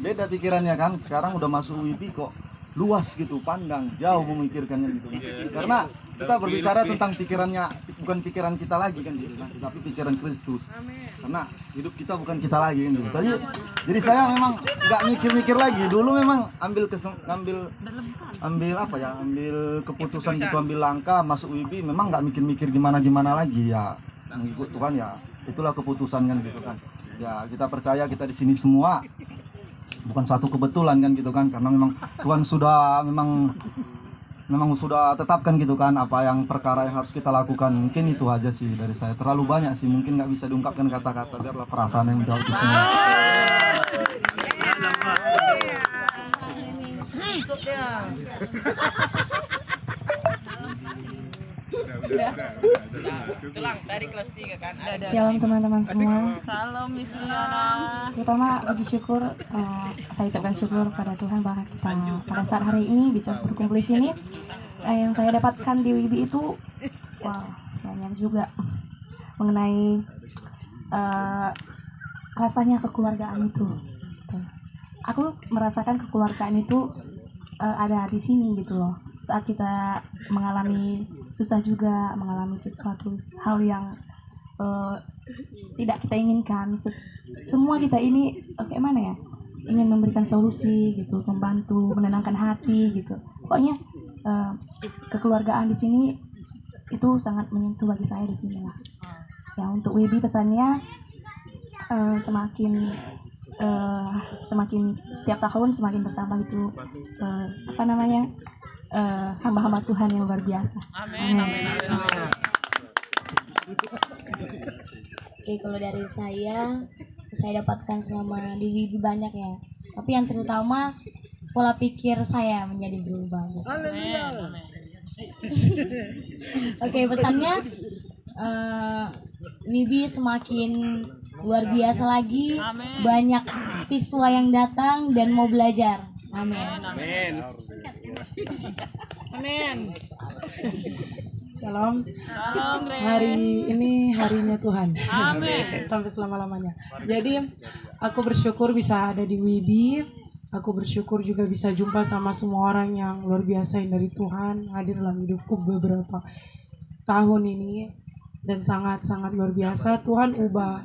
Beda pikirannya kan, sekarang udah masuk WIPI kok luas gitu, pandang jauh memikirkannya gitu kan. Karena kita berbicara tentang pikirannya, bukan pikiran kita lagi kan gitu kan, tapi pikiran Kristus. Karena hidup kita bukan kita lagi kan gitu. Jadi saya memang nggak mikir-mikir lagi. Dulu memang ambil keputusan gitu, ambil langkah masuk WIPI, memang nggak mikir-mikir gimana lagi ya, mengikut Tuhan ya. Itulah keputusan kan gitu kan. Ya kita percaya kita di sini semua bukan satu kebetulan kan gitu kan, karena memang Tuhan sudah memang sudah tetapkan gitu kan apa yang perkara yang harus kita lakukan. Mungkin itu aja sih dari saya, terlalu banyak sih, mungkin nggak bisa diungkapkan kata-kata, biarlah perasaan yang menjawab di sini. Shalom teman-teman semua. Salam Misiana. Terutama puji syukur, saya ucapkan syukur pada Tuhan bahwa kita pada saat hari ini bisa berkumpul di sini. Yang saya dapatkan di WIBI itu, banyak juga mengenai rasanya kekeluargaan itu. Aku merasakan kekeluargaan itu ada di sini gitu loh. Saat kita mengalami susah juga, mengalami sesuatu hal yang tidak kita inginkan, semua kita ini kayak mana ya, ingin memberikan solusi gitu, membantu, menenangkan hati gitu. Pokoknya kekeluargaan di sini itu sangat menyentuh bagi saya di sini lah. Ya, untuk WIBI pesannya semakin setiap tahun semakin bertambah itu hamba-hamba Tuhan yang luar biasa. Amin. Oke, kalau dari saya dapatkan selama di WIBI banyak ya. Tapi yang terutama pola pikir saya menjadi berubah. Oke, pesannya WIBI semakin luar biasa lagi. Amin. Banyak siswa yang datang dan mau belajar. Amin. Shalom. Salam Ren. Hari ini harinya Tuhan. Amin. Sampai selama-lamanya. Jadi aku bersyukur bisa ada di WIBI. Aku bersyukur juga bisa jumpa sama semua orang yang luar biasa yang dari Tuhan hadir dalam hidupku beberapa tahun ini, dan sangat-sangat luar biasa. Tuhan ubah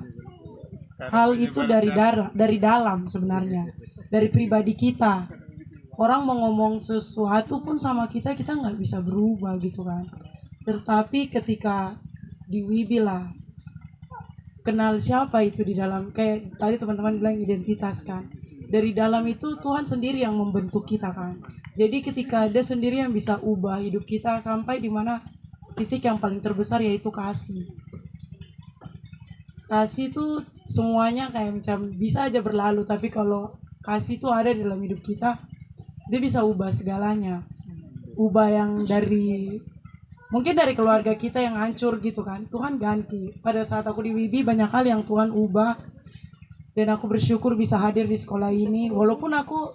hal itu dari dalam sebenarnya, dari pribadi kita. Orang mau ngomong sesuatu pun sama kita nggak bisa berubah gitu kan. Tetapi ketika di WIBI lah, kenal siapa itu di dalam, kayak tadi teman-teman bilang identitas kan. Dari dalam itu Tuhan sendiri yang membentuk kita kan. Jadi ketika Dia sendiri yang bisa ubah hidup kita sampai di mana titik yang paling terbesar, yaitu kasih. Kasih itu semuanya kayak macam bisa aja berlalu, tapi kalau kasih itu ada di dalam hidup kita, Dia bisa ubah segalanya. Ubah yang mungkin dari keluarga kita yang hancur gitu kan, Tuhan ganti. Pada saat aku di WIBI banyak hal yang Tuhan ubah, dan aku bersyukur bisa hadir di sekolah ini. Walaupun aku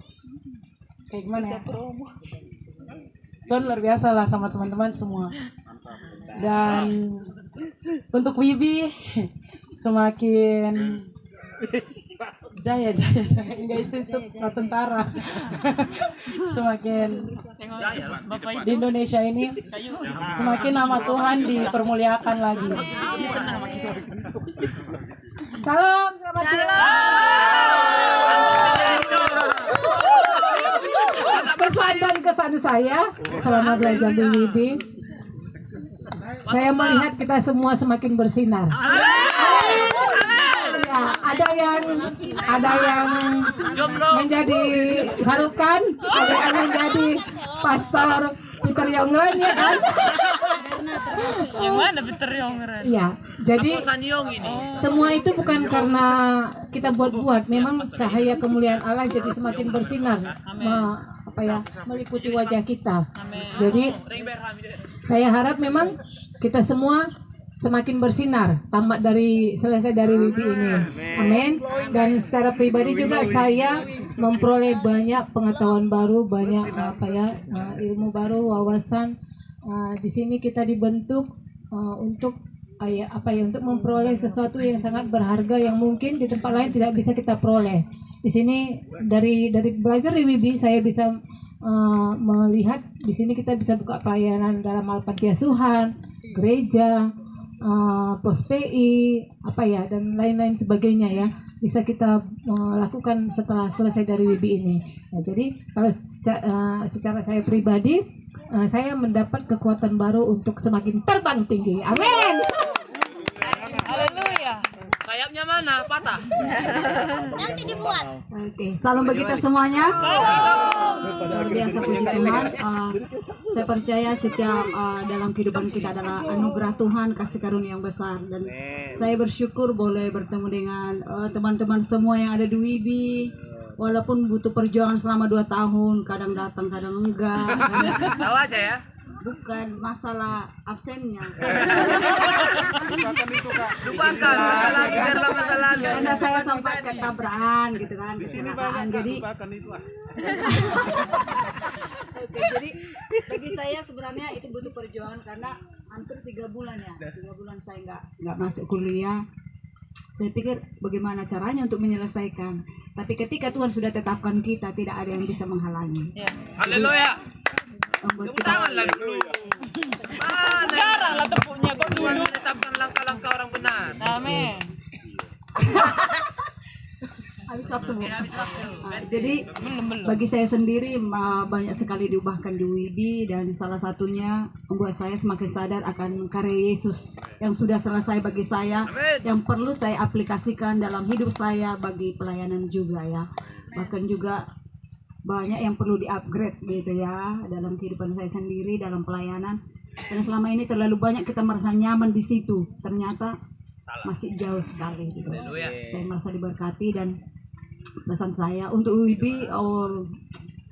kayak gimana ya, Tuhan luar biasa lah sama teman-teman semua. Dan untuk WIBI semakin jaya enggak itu tentara. Semakin di Indonesia ini semakin nama Tuhan dipermuliakan lagi. Salam, selamat siang. Pesan dan kesan saya selama belajar di WIBI, saya melihat kita semua semakin bersinar. Ya, ada yang menjadi Sarukan, ada yang menjadi Pastor Peter Yongren, ya kan? Yang mana Peter Yongren? Ya, jadi semua itu bukan karena kita buat-buat, memang cahaya kemuliaan Allah jadi semakin bersinar, meliputi wajah kita. Jadi saya harap memang kita semua semakin bersinar selesai dari WIBI ini. Amin. Dan secara pribadi juga saya memperoleh banyak pengetahuan baru, banyak ilmu baru, wawasan. Di sini kita dibentuk untuk untuk memperoleh sesuatu yang sangat berharga yang mungkin di tempat lain tidak bisa kita peroleh. di sini dari belajar di WIBI saya bisa melihat di sini kita bisa buka pelayanan dalam hal panti asuhan, gereja, pos PI, apa ya, dan lain-lain sebagainya ya, bisa kita lakukan setelah selesai dari WIBI ini. Nah, jadi kalau secara saya pribadi, saya mendapat kekuatan baru untuk semakin terbang tinggi. Amin. Haleluya. Sayapnya mana? Patah. Nanti dibuat. Oke, salam bagi kita semuanya. Luar biasa puji Tuhan. Saya percaya setiap dalam kehidupan kita adalah anugerah Tuhan, kasih karunia yang besar, dan saya bersyukur boleh bertemu dengan teman-teman semua yang ada di WIBI. Walaupun butuh perjuangan selama 2 tahun, kadang datang, kadang enggak. Tahu aja ya. Bukan masalah absennya. Lupakan masalah biarlah masalah. Karena saya sampai ketabrakan gitu kan, kecelakaan. Jadi Oke, jadi bagi saya sebenarnya itu butuh perjuangan karena hampir 3 bulan ya. 3 bulan saya nggak masuk kuliah. Saya pikir bagaimana caranya untuk menyelesaikan. Tapi ketika Tuhan sudah tetapkan kita, tidak ada yang bisa menghalangi. Haleluya. Membuat Tepuk kita tangan lah dulu. Sekarang lah tepuknya kok Tuhan dulu. menetapkan langkah-langkah orang benar. Amin. habis waktu. Habis waktu. Jadi bagi saya sendiri banyak sekali diubahkan di WIBI, dan salah satunya membuat saya semakin sadar akan karya Yesus yang sudah selesai bagi saya, yang perlu saya aplikasikan dalam hidup saya bagi pelayanan juga ya. Bahkan juga banyak yang perlu di-upgrade gitu ya dalam kehidupan saya sendiri, dalam pelayanan. Dan selama ini terlalu banyak kita merasa nyaman di situ, ternyata masih jauh sekali gitu. Saya merasa diberkati, dan pesan saya untuk WIBI,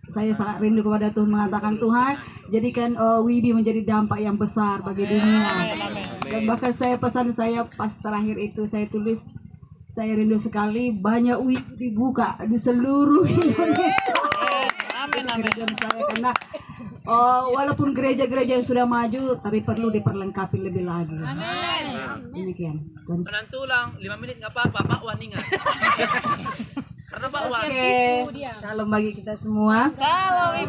saya sangat rindu kepada Tuhan, mengatakan Tuhan jadikan WIBI menjadi dampak yang besar bagi dunia. Dan bahkan saya pesan saya pas terakhir itu saya tulis, saya rindu sekali banyak WIBI dibuka di seluruh Indonesia. Kerinduan saya, karena walaupun gereja-gereja yang sudah maju, tapi perlu diperlengkapi lebih lagi. Demikian. Kanan tulang 5 menit nggak apa-apa, Pak Wan ingat. Karena Pak Wan. Oke, salam bagi kita semua. Salam Ibu.